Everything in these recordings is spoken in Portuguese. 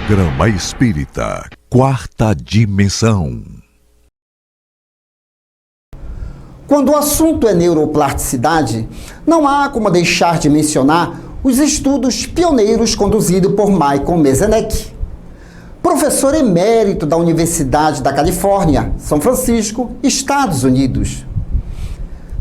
Programa Espírita Quarta Dimensão. Quando o assunto é neuroplasticidade, não há como deixar de mencionar os estudos pioneiros conduzidos por Michael Merzenich, professor emérito da Universidade da Califórnia, São Francisco, Estados Unidos.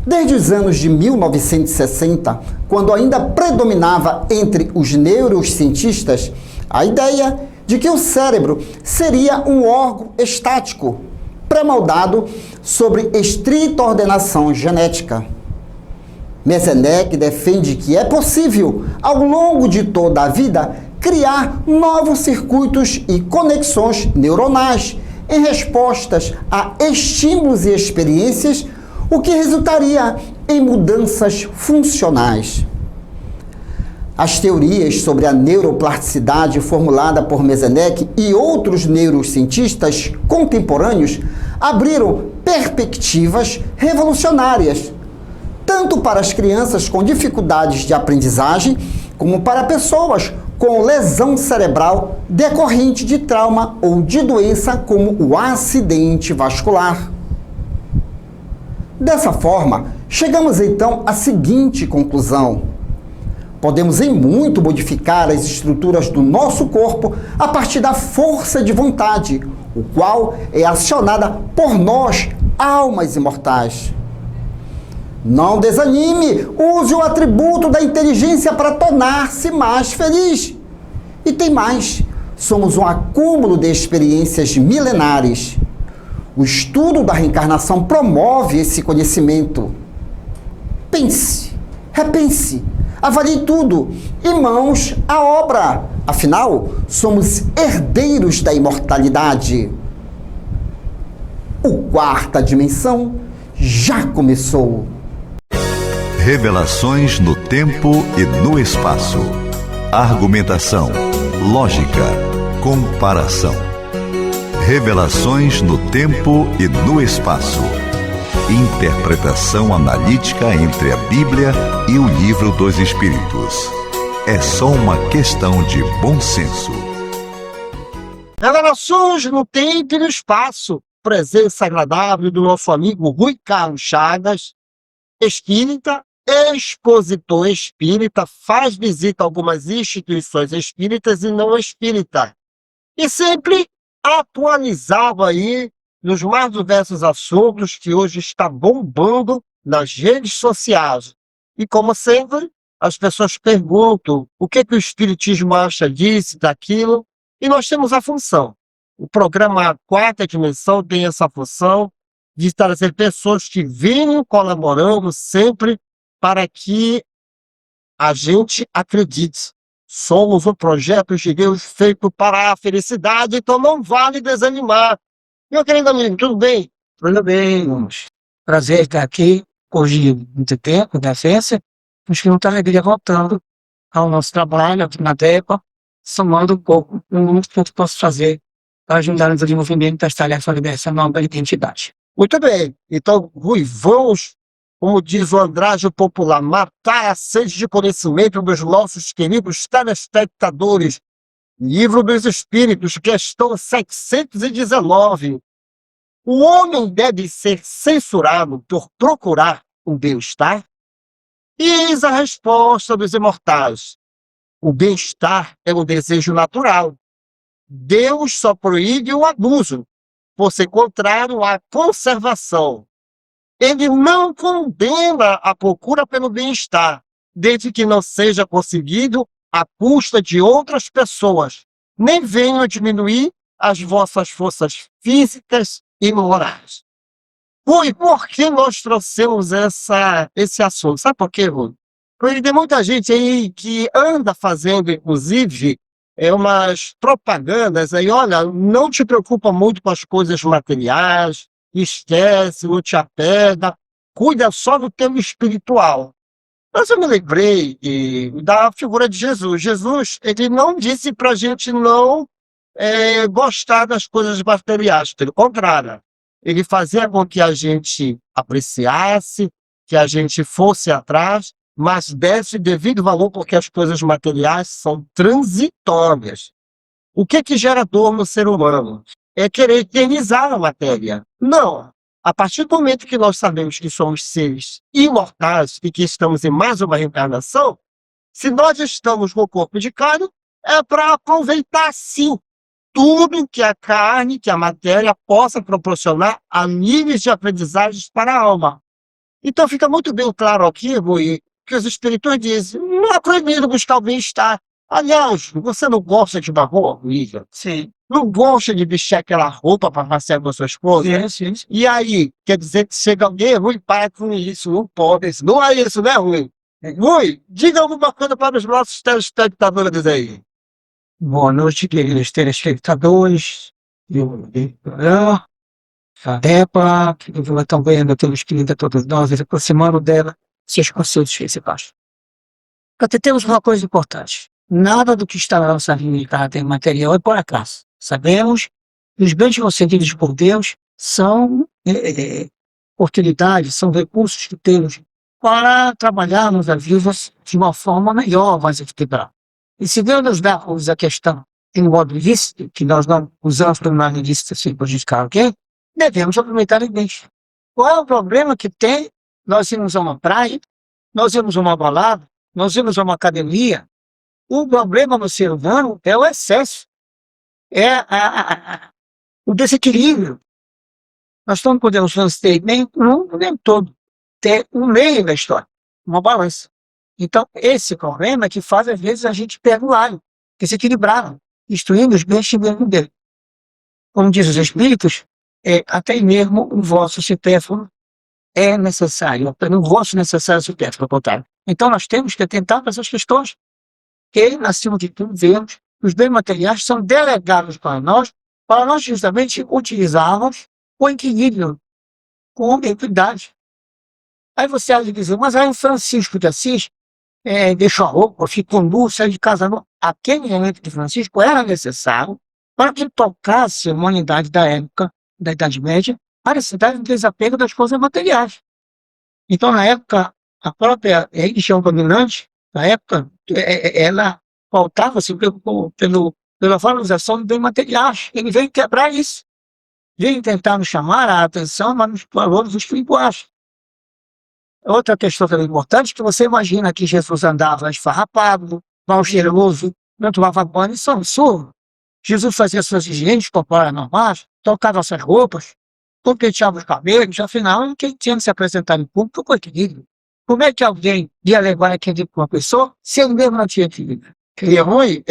Desde os anos de 1960, quando ainda predominava entre os neurocientistas a ideia de que o cérebro seria um órgão estático, pré-moldado sobre estrita ordenação genética. Merzenich defende que é possível, ao longo de toda a vida, criar novos circuitos e conexões neuronais em respostas a estímulos e experiências, o que resultaria em mudanças funcionais. As teorias sobre a neuroplasticidade formulada por Merzenich e outros neurocientistas contemporâneos abriram perspectivas revolucionárias, tanto para as crianças com dificuldades de aprendizagem, como para pessoas com lesão cerebral decorrente de trauma ou de doença como o acidente vascular. Dessa forma, chegamos então à seguinte conclusão: podemos em muito modificar as estruturas do nosso corpo a partir da força de vontade, o qual é acionada por nós, almas imortais. Não desanime, use o atributo da inteligência para tornar-se mais feliz. E tem mais, somos um acúmulo de experiências milenares. O estudo da reencarnação promove esse conhecimento. Pense, repense, avalie tudo e mãos à obra. Afinal, somos herdeiros da imortalidade. O Quarta Dimensão já começou. Revelações no tempo e no espaço. Argumentação, lógica, comparação. Revelações no tempo e no espaço. Interpretação analítica entre a Bíblia e o Livro dos Espíritos. É só uma questão de bom senso. Revelações no tempo e no espaço. Presença agradável do nosso amigo Rui Carlos Chagas, espírita, expositor espírita, faz visita a algumas instituições espíritas e não espírita. E sempre atualizava aí nos mais diversos assuntos que hoje está bombando nas redes sociais. E como sempre, as pessoas perguntam o que o Espiritismo acha disso, daquilo, e nós temos a função. O programa Quarta Dimensão tem essa função de trazer pessoas que venham colaborando sempre para que a gente acredite. Somos um projeto de Deus feito para a felicidade, então não vale desanimar. Meu querido amigo, tudo bem? Tudo bem, irmãos. Prazer estar aqui, hoje muito tempo, da festa, mas que muita alegria voltando ao nosso trabalho aqui na DEPA, somando um pouco no que eu posso fazer para ajudar no desenvolvimento das tarefas dessa nova identidade. Muito bem. Então, Rui, vamos, como diz o Andrade popular, matar a sede de conhecimento dos nossos queridos telespectadores. Livro dos Espíritos, questão 719. O homem deve ser censurado por procurar o bem-estar? E eis a resposta dos imortais. O bem-estar é um desejo natural. Deus só proíbe o abuso, por ser contrário à conservação. Ele não condena a procura pelo bem-estar, desde que não seja conseguido à custa de outras pessoas, nem venham diminuir as vossas forças físicas e morais. Rui, por que nós trouxemos esse assunto? Sabe por quê, Rui? Porque tem muita gente aí que anda fazendo, inclusive, umas propagandas aí, olha, não te preocupa muito com as coisas materiais, esquece, não te apega, cuida só do teu espiritual. Mas eu me lembrei da figura de Jesus. Jesus, ele não disse para a gente não gostar das coisas materiais, pelo contrário. Ele fazia com que a gente apreciasse, que a gente fosse atrás, mas desse devido valor, porque as coisas materiais são transitórias. O que gera dor no ser humano? É querer eternizar a matéria. Não. A partir do momento que nós sabemos que somos seres imortais e que estamos em mais uma reencarnação, se nós estamos no corpo de carne, é para aproveitar, sim, tudo que a carne, que a matéria possa proporcionar a níveis de aprendizagens para a alma. Então fica muito bem claro aqui, Rui, que os espíritos dizem, não é proibido buscar o bem-estar. Aliás, você não gosta de uma boa comida? Sim. Não gosta de vestir aquela roupa para passear com a sua esposa? Sim, sim. E aí, quer dizer que chega alguém, Rui, para com isso, não pode. Não é isso, né, Rui? Rui, diga alguma coisa para os nossos telespectadores aí. Boa noite, queridos telespectadores do programa. A Débora, que estão vendo pelos queridos a todos nós, se aproximando dela, seus conselhos principais. Temos uma coisa importante. Nada do que está na nossa vida de caráter material é por acaso. Sabemos que os bens concedidos por Deus são oportunidades, são recursos que temos para trabalharmos a vida de uma forma melhor, mais equilibrada. E se Deus nos dá a questão de um modo ilícito, que nós não usamos para uma ilícita sem prejudicar alguém, devemos aproveitar os bens. Qual é o problema que tem? Nós irmos a uma praia, nós irmos a uma balada, nós irmos a uma academia. O problema no ser humano é o excesso, é o desequilíbrio. Nós não podemos ter nem um, nem todo, ter um meio da história, uma balança. Então, esse problema é que faz, às vezes, a gente perde o alho, desequilibrar, destruindo os bens dele. Como diz os Espíritos, até mesmo o vosso supérfluo é necessário, o vosso necessário supérfluo, ao contrário. Então, nós temos que atentar para essas questões, que, acima de tudo, vemos que os bens materiais são delegados para nós justamente utilizarmos o equilíbrio, com equidade. Aí você há de dizer, mas aí o Francisco de Assis deixou a roupa, ficou nu, saiu de casa nu. Aquele momento de Francisco era necessário para que tocasse a humanidade da época, da Idade Média, a necessidade do desapego das coisas materiais. Então, na época, a própria religião dominante, na época, ela faltava-se pela valorização dos bens materiais. Ele veio quebrar isso. Veio tentar nos chamar a atenção, mas nos valores espirituais. Outra questão também importante, que você imagina que Jesus andava esfarrapado, mal cheiroso, não tomava banho, isso é um absurdo. Jesus fazia suas higienes corporais normais, tocava suas roupas, penteava os cabelos, afinal, quem tinha de se apresentar em público com equilíbrio. Como é que alguém ia levar aquele para uma pessoa se ele mesmo não tinha equilíbrio? E Rui,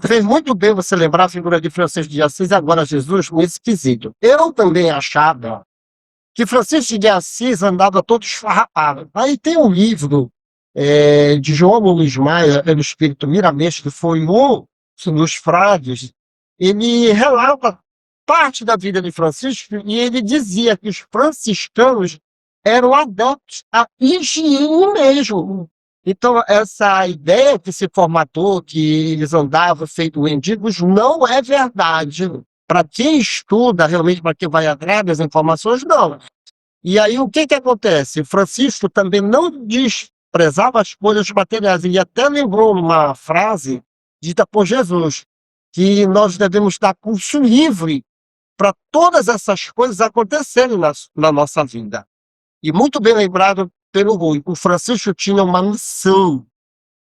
fez muito bem você lembrar a figura de Francisco de Assis, agora Jesus, com esse quesito. Eu também achava que Francisco de Assis andava todo esfarrapado. Aí tem um livro de João Luiz Maia, pelo Espírito Miramês, que foi um dos frades. Ele relata parte da vida de Francisco e ele dizia que os franciscanos eram adeptos à higiene mesmo. Então, essa ideia que se formatou, que eles andavam feito mendigos, não é verdade. Para quem estuda, realmente, para quem vai atrás das informações, não. E aí, o que acontece? Francisco também não desprezava as coisas materiais. Ele até lembrou uma frase dita por Jesus, que nós devemos dar curso livre para todas essas coisas acontecerem na nossa vida. E muito bem lembrado pelo Rui, o Francisco tinha uma missão.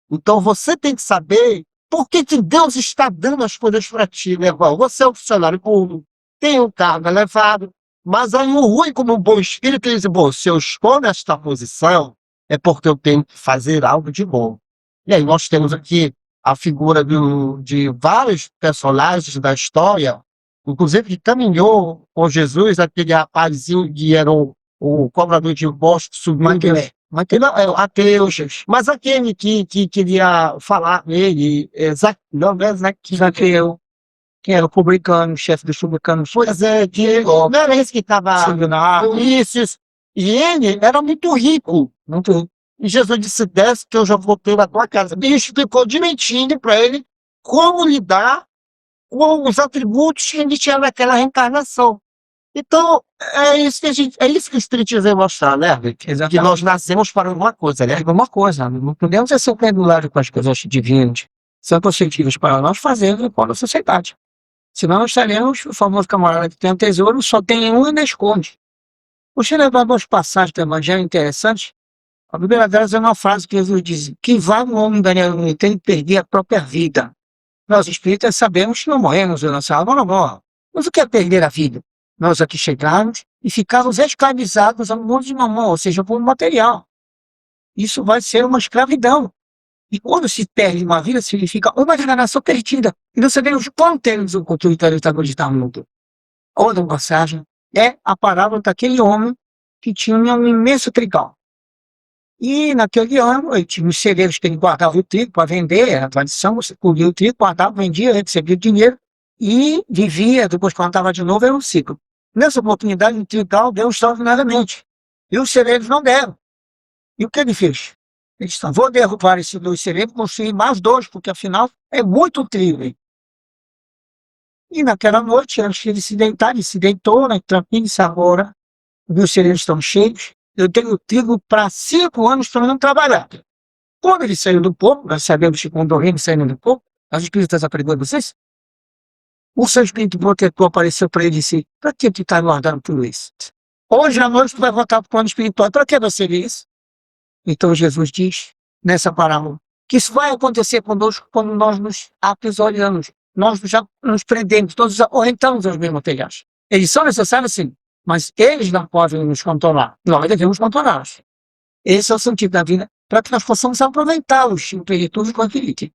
Então você tem que saber por que Deus está dando as coisas para ti, meu irmão. Você é um funcionário público, tem um cargo elevado, mas aí o Rui, como um bom espírito, ele diz, bom, se eu escolho esta posição, é porque eu tenho que fazer algo de bom. E aí nós temos aqui a figura de vários personagens da história, inclusive que caminhou com Jesus, aquele rapazinho que era o cobrador de impostos, Mateus, mas aquele que queria falar nele, Zaqueu, que era o publicano, o chefe dos publicanos. Pois é, que não era esse que estava isso. E ele era muito rico. E Jesus disse, desce que eu já voltei na tua casa. E explicou direitinho para ele como lidar com os atributos que ele tinha naquela reencarnação. Então, é isso que o Espiritismo vai mostrar, né, Rick? Que nós nascemos para alguma coisa, né? Uma coisa, não podemos ser pendulários com as coisas divinas. são positivas para nós fazermos com a sociedade. Senão nós estaremos, o famoso camarada que tem um tesouro, só tem um e não esconde. Você levar duas passagens do Evangelho interessantes. A primeira delas é uma frase que Jesus diz: que vale um homem ganhar o mundo inteiro e perder a própria vida. Nós espíritas sabemos que não morremos, a nossa alma não morre. Mas o que é perder a vida? Nós aqui chegarmos e ficarmos escravizados ao mundo de mamão, ou seja, por material. Isso vai ser uma escravidão. E quando se perde uma vida, significa uma geração perdida. E não sabemos quando teremos o controle de estar mundo. Outra passagem é a parábola daquele homem que tinha um imenso trigal. E naquele ano, ele tinha os celeiros que ele guardava o trigo para vender, era a tradição, você colhia o trigo, guardava, vendia, recebia o dinheiro e vivia, depois plantava de novo, era um ciclo. Nessa oportunidade, o trigal deu extraordinariamente. E os celeiros não deram. E o que ele fez? Ele disse: vou derrubar esses 2 celeiros e construir mais 2, porque afinal é muito trigo. E naquela noite, antes de ele se deitar, ele se deitou, né, tranquilo, e disse: agora, meus celeiros estão cheios, eu tenho trigo para 5 anos para não trabalhar. Quando ele saiu do povo, nós sabemos que quando alguém saiu do povo, as espíritas aprendem vocês, o seu espírito protetor apareceu para ele e disse: para que tu está guardando tudo isso? Hoje à noite tu vai voltar para o plano espiritual, para que você vê isso? Então Jesus diz, nessa parábola, que isso vai acontecer conosco quando nós nos aprisionamos, nós já nos prendemos, todos acorrentamos aos mesmos telhados. Eles são necessários, sim, mas eles não podem nos controlar. Nós devemos controlá-los. Esse é o sentido da vida, para que nós possamos aproveitá-los em plenitude com aquele.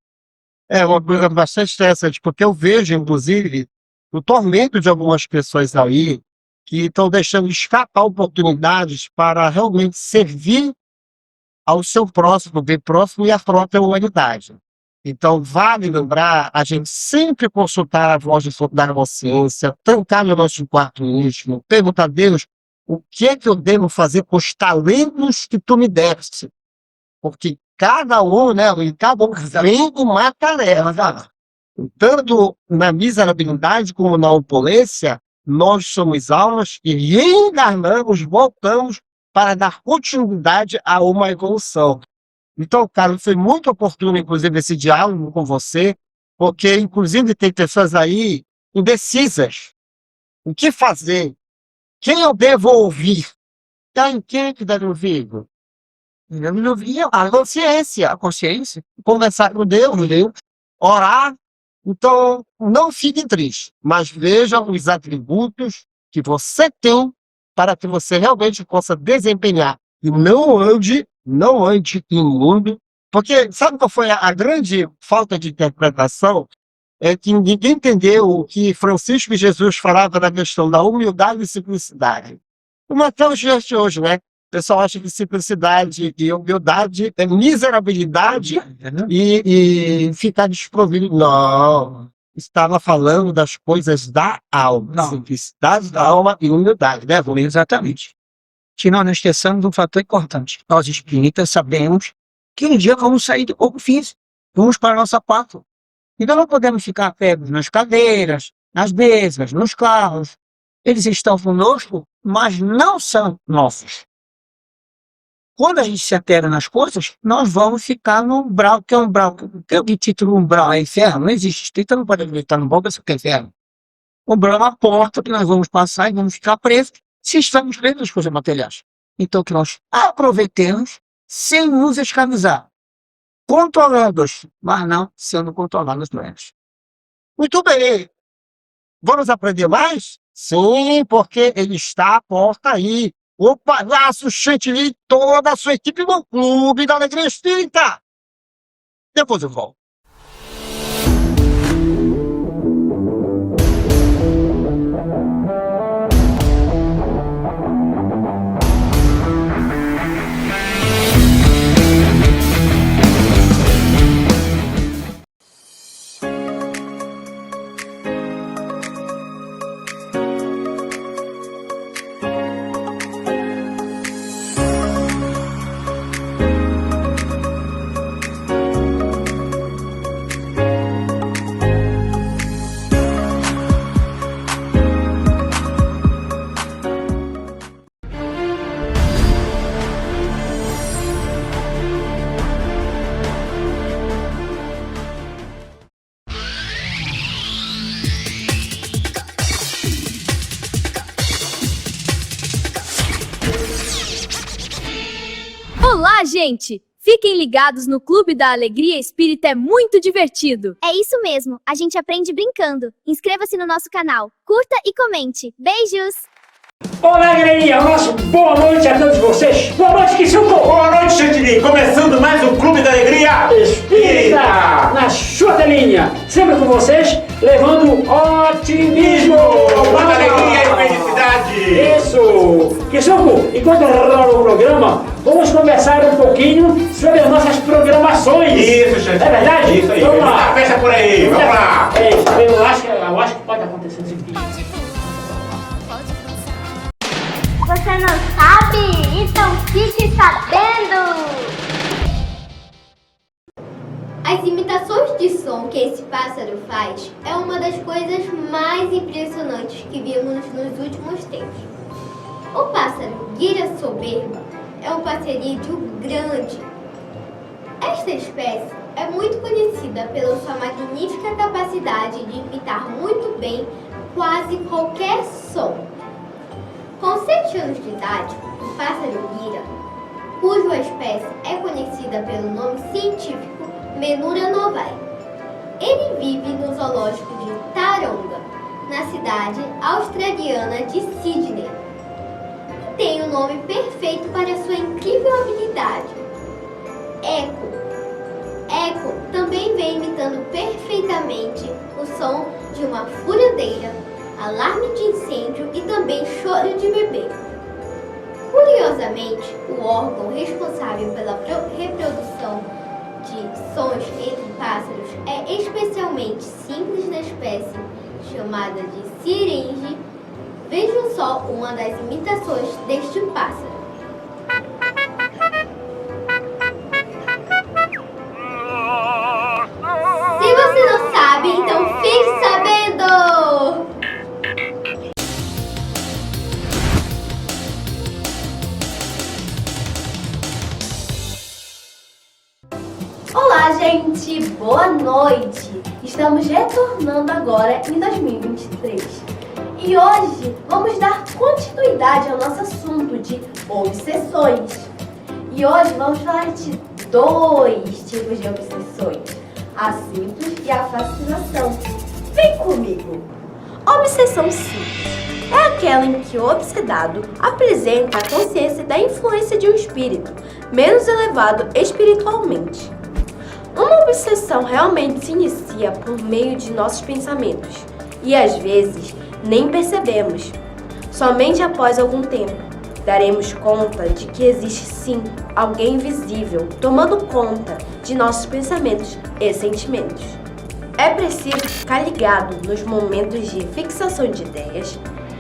É uma coisa bastante interessante, porque eu vejo, inclusive, o tormento de algumas pessoas aí que estão deixando escapar oportunidades para realmente servir ao seu próximo, bem próximo e à própria humanidade. Então, vale lembrar a gente sempre consultar a voz da consciência, trancar no nosso quarto íntimo, perguntar a Deus o que é que eu devo fazer com os talentos que tu me deste. Porque cada um, né, em cada um vem uma tarefa. Tanto na miserabilidade como na opulência, nós somos almas e reencarnamos, voltamos para dar continuidade a uma evolução. Então, cara, foi muito oportuno, inclusive, esse diálogo com você, porque, inclusive, tem pessoas aí indecisas. O que fazer? Quem eu devo ouvir? Quem que deve ouvir? Eu me ouvia a consciência. A consciência. Conversar com Deus, orar. Então, não fiquem tristes, mas vejam os atributos que você tem para que você realmente possa desempenhar. E não ande imundo, porque sabe qual foi a grande falta de interpretação? É que ninguém entendeu o que Francisco e Jesus falava da questão da humildade e simplicidade. Como até os dias de hoje, né? O pessoal acha que simplicidade e humildade é miserabilidade e ficar desprovido. Não. Estava falando das coisas da alma. Não. Simplicidade da alma e humildade, né? Exatamente. Que nós não esqueçamos de um fator importante. Nós espíritas sabemos que um dia vamos sair do corpo físico, vamos para a nossa pátria. Então não podemos ficar pegos nas cadeiras, nas mesas, nos carros. Eles estão conosco, mas não são nossos. Quando a gente se atera nas coisas, nós vamos ficar no umbral, que é um umbral. Que título umbral é inferno? Não existe. Espírita não pode acreditar no umbral, que é inferno. O umbral é uma porta que nós vamos passar e vamos ficar presos se estamos presos nas coisas materiais. Então que nós aproveitemos sem nos escravizar. Controlando-os, mas não sendo controlados por eles. Muito bem. Vamos aprender mais? Sim, porque ele está à porta aí. O palhaço Chantilly e toda a sua equipe no Clube da Alegria Espírita. Depois eu volto. Olá, gente! Fiquem ligados no Clube da Alegria Espírita, é muito divertido! É isso mesmo, a gente aprende brincando. Inscreva-se no nosso canal, curta e comente. Beijos! Olá, galerinha! Boa noite a todos vocês! Boa noite, Kisuko! Boa noite, Chantilly! Começando mais um Clube da Alegria Espírita! Na sua telinha! Sempre com vocês, levando otimismo! Muita alegria e felicidade! Isso! Kisuko, enquanto rola o programa, vamos conversar um pouquinho sobre as nossas programações! Isso, Chantilly! É verdade? Isso aí! Vamos lá! Muita festa por aí! Vamos lá! Eu acho que pode acontecer esse vídeo. Você não sabe? Então fique sabendo! As imitações de som que esse pássaro faz é uma das coisas mais impressionantes que vimos nos últimos tempos. O pássaro guira soberba é um passarinho grande. Esta espécie é muito conhecida pela sua magnífica capacidade de imitar muito bem quase qualquer som. Com 7 anos de idade, o pássaro guira, cuja espécie é conhecida pelo nome científico Menura novae. Ele vive no zoológico de Taronga, na cidade australiana de Sydney. E tem o nome perfeito para sua incrível habilidade, eco. Eco também vem imitando perfeitamente o som de uma furadeira, alarme de incêndio e também choro de bebê. Curiosamente, o órgão responsável pela reprodução de sons entre pássaros é especialmente simples na espécie chamada de siringe. Vejam só uma das imitações deste pássaro. Se você não sabe, então fique sabendo! Olá, gente! Boa noite! Estamos retornando agora em 2023. E hoje vamos dar continuidade ao nosso assunto de obsessões. E hoje vamos falar de 2 tipos de obsessões: a simples e a fascinação. Vem comigo! Obsessão simples é aquela em que o obsedado apresenta a consciência da influência de um espírito menos elevado espiritualmente. Uma obsessão realmente se inicia por meio de nossos pensamentos e às vezes nem percebemos. Somente após algum tempo daremos conta de que existe sim alguém invisível tomando conta de nossos pensamentos e sentimentos. É preciso ficar ligado nos momentos de fixação de ideias,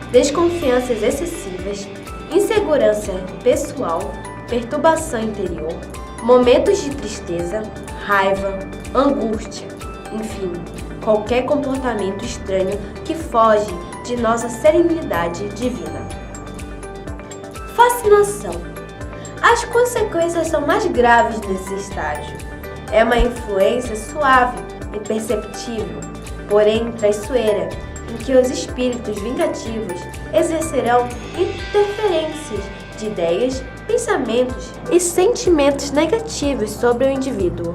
desconfianças excessivas, insegurança pessoal, perturbação interior, momentos de tristeza, raiva, angústia, enfim, qualquer comportamento estranho que foge de nossa serenidade divina. Fascinação. As consequências são mais graves desse estágio. É uma influência suave, imperceptível, porém traiçoeira, em que os espíritos vingativos exercerão interferências de ideias, pensamentos e sentimentos negativos sobre o indivíduo.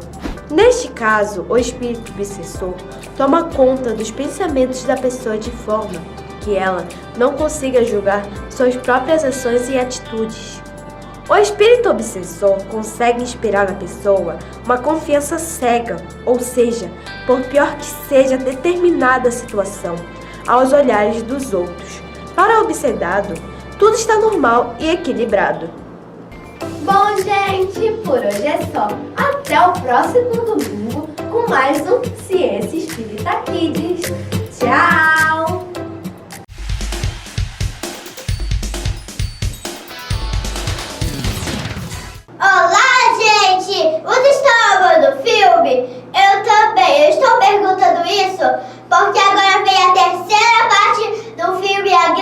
Neste caso, o espírito obsessor toma conta dos pensamentos da pessoa de forma que ela não consiga julgar suas próprias ações e atitudes. O espírito obsessor consegue inspirar na pessoa uma confiança cega, ou seja, por pior que seja determinada situação, aos olhares dos outros. Para o obsedado, tudo está normal e equilibrado. Bom, gente, por hoje é só. Até o próximo domingo com mais um Ciência Espírita Kids. Tchau! Olá, gente! Vocês estão amando o filme? Eu também. Eu estou perguntando isso porque agora vem a terceira parte do filme A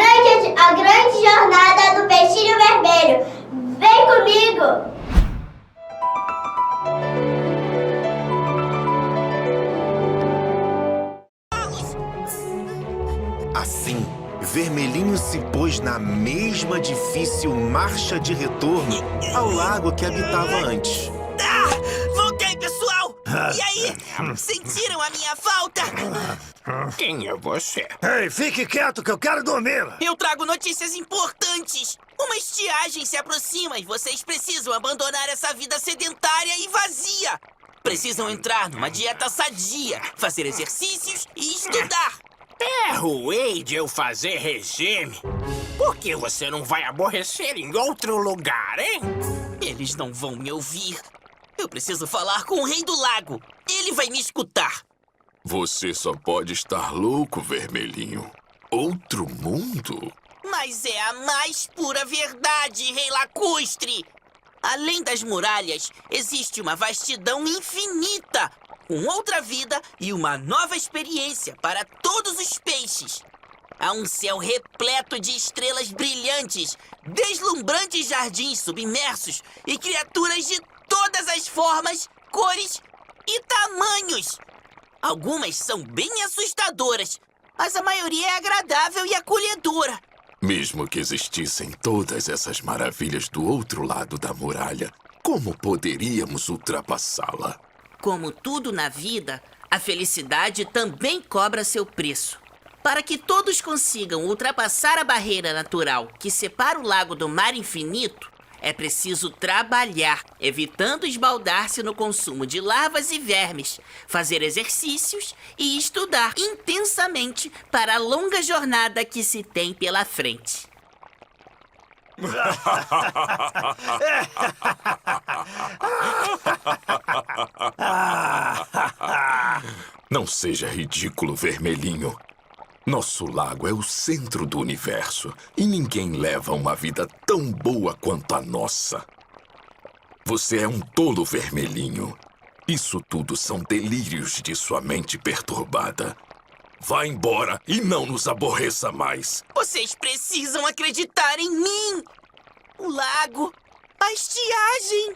Grande Jornada do Peixinho Vermelho. Vem comigo! Assim Vermelhinho se pôs na mesma difícil marcha de retorno ao lago que habitava antes. Voltei, pessoal! E aí? Sentiram a minha falta? Quem é você? Ei, fique quieto que eu quero dormir! Eu trago notícias importantes! Uma estiagem se aproxima e vocês precisam abandonar essa vida sedentária e vazia! Precisam entrar numa dieta sadia, fazer exercícios e estudar! É ruim de eu fazer regime. Por que você não vai aborrecer em outro lugar, hein? Eles não vão me ouvir. Eu preciso falar com o Rei do Lago. Ele vai me escutar. Você só pode estar louco, Vermelhinho. Outro mundo? Mas é a mais pura verdade, Rei Lacustre. Além das muralhas, existe uma vastidão infinita, com outra vida e uma nova experiência para todos os peixes. Há um céu repleto de estrelas brilhantes, deslumbrantes jardins submersos e criaturas de todas as formas, cores e tamanhos. Algumas são bem assustadoras, mas a maioria é agradável e acolhedora. Mesmo que existissem todas essas maravilhas do outro lado da muralha, como poderíamos ultrapassá-la? Como tudo na vida, a felicidade também cobra seu preço. Para que todos consigam ultrapassar a barreira natural que separa o lago do mar infinito, é preciso trabalhar, evitando esbaldar-se no consumo de larvas e vermes, fazer exercícios e estudar intensamente para a longa jornada que se tem pela frente. Não seja ridículo, Vermelhinho. Nosso lago é o centro do universo e ninguém leva uma vida tão boa quanto a nossa. Você é um tolo, Vermelhinho. Isso tudo são delírios de sua mente perturbada. Vá embora e não nos aborreça mais. Vocês precisam acreditar em mim. O lago, a estiagem.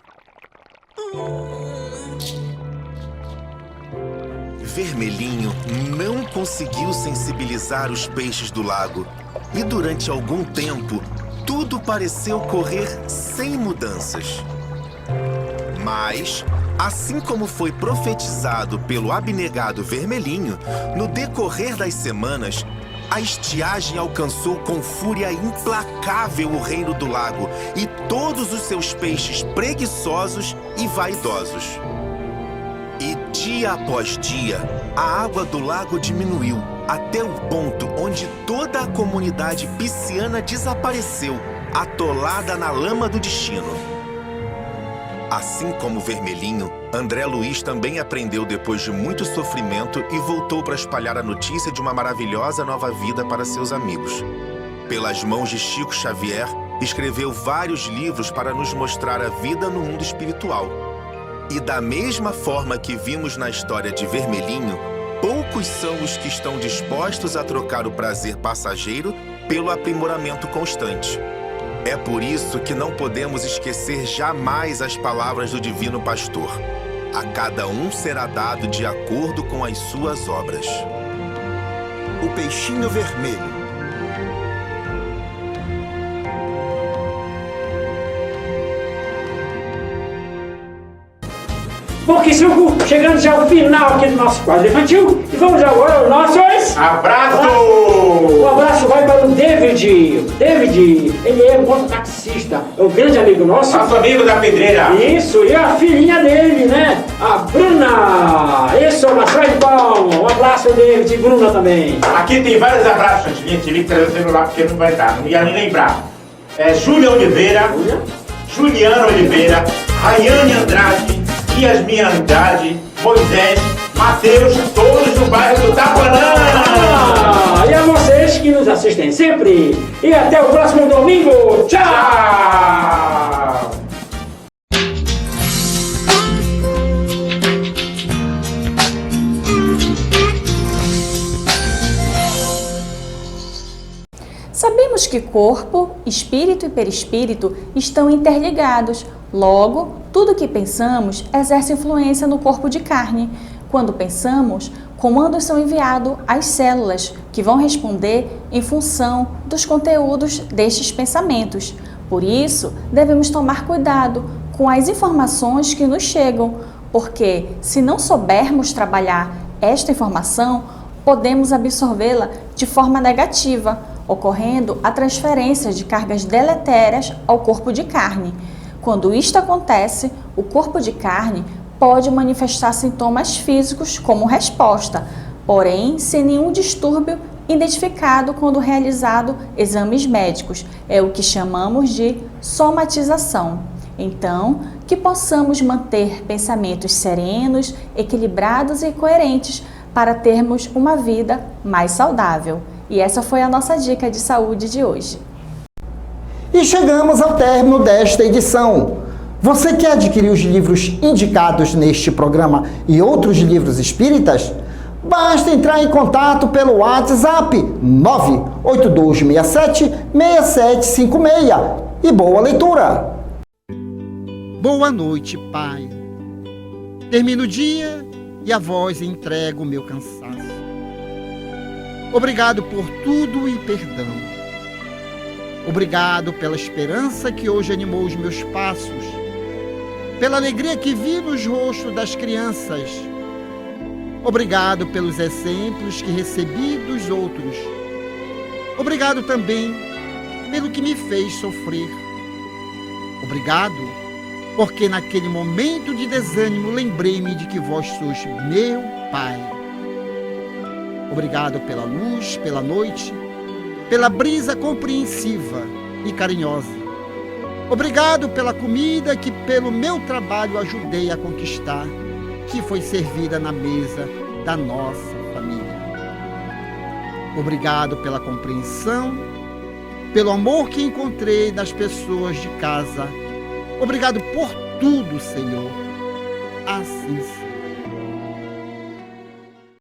Vermelhinho não conseguiu sensibilizar os peixes do lago e durante algum tempo tudo pareceu correr sem mudanças. Mas, assim como foi profetizado pelo abnegado Vermelhinho, no decorrer das semanas, a estiagem alcançou com fúria implacável o reino do lago e todos os seus peixes preguiçosos e vaidosos. E dia após dia, a água do lago diminuiu até o ponto onde toda a comunidade pisciana desapareceu, atolada na lama do destino. Assim como Vermelhinho, André Luiz também aprendeu depois de muito sofrimento e voltou para espalhar a notícia de uma maravilhosa nova vida para seus amigos. Pelas mãos de Chico Xavier, escreveu vários livros para nos mostrar a vida no mundo espiritual. E da mesma forma que vimos na história de Vermelhinho, poucos são os que estão dispostos a trocar o prazer passageiro pelo aprimoramento constante. É por isso que não podemos esquecer jamais as palavras do Divino Pastor. A cada um será dado de acordo com as suas obras. O peixinho vermelho. Bom, que Silvio, chegando já ao final aqui do nosso quadro infantil, e vamos agora aos nossos... Abraço! O abraço vai para o David. David, ele é um mototaxista, é um grande amigo nosso. Nosso amigo da pedreira. Isso, e a filhinha dele, né? A Bruna. Isso, uma salva de palmas. Um abraço, David, e Bruna também. Aqui tem vários abraços, gente. Tive que trazer o celular porque não vai dar, não ia nem lembrar. Júlia Oliveira, Juliana Oliveira, Rayane Andrade, Yasmin Andrade, Moisés, Matheus, todos do bairro do Tapanã. E a vocês que nos assistem sempre. E até o próximo domingo. Tchau! Sabemos que corpo, espírito e perispírito estão interligados. Logo, tudo que pensamos exerce influência no corpo de carne. Quando pensamos, comandos são enviados às células, que vão responder em função dos conteúdos destes pensamentos. Por isso, devemos tomar cuidado com as informações que nos chegam, porque se não soubermos trabalhar esta informação, podemos absorvê-la de forma negativa, ocorrendo a transferência de cargas deletérias ao corpo de carne. Quando isto acontece, o corpo de carne pode manifestar sintomas físicos como resposta, porém sem nenhum distúrbio identificado quando realizado exames médicos. É o que chamamos de somatização. Então, que possamos manter pensamentos serenos, equilibrados e coerentes para termos uma vida mais saudável. E essa foi a nossa dica de saúde de hoje. E chegamos ao término desta edição. Você quer adquirir os livros indicados neste programa e outros livros espíritas? Basta entrar em contato pelo WhatsApp 98267-6756 e boa leitura! Boa noite, Pai. Termino o dia e a voz entrega o meu cansaço. Obrigado por tudo e perdão. Obrigado pela esperança que hoje animou os meus passos, pela alegria que vi nos rostos das crianças. Obrigado pelos exemplos que recebi dos outros. Obrigado também pelo que me fez sofrer. Obrigado, porque naquele momento de desânimo lembrei-me de que vós sois meu Pai. Obrigado pela luz, pela noite, pela brisa compreensiva e carinhosa. Obrigado pela comida que pelo meu trabalho ajudei a conquistar, que foi servida na mesa da nossa família. Obrigado pela compreensão, pelo amor que encontrei nas pessoas de casa. Obrigado por tudo, Senhor. Assim seja.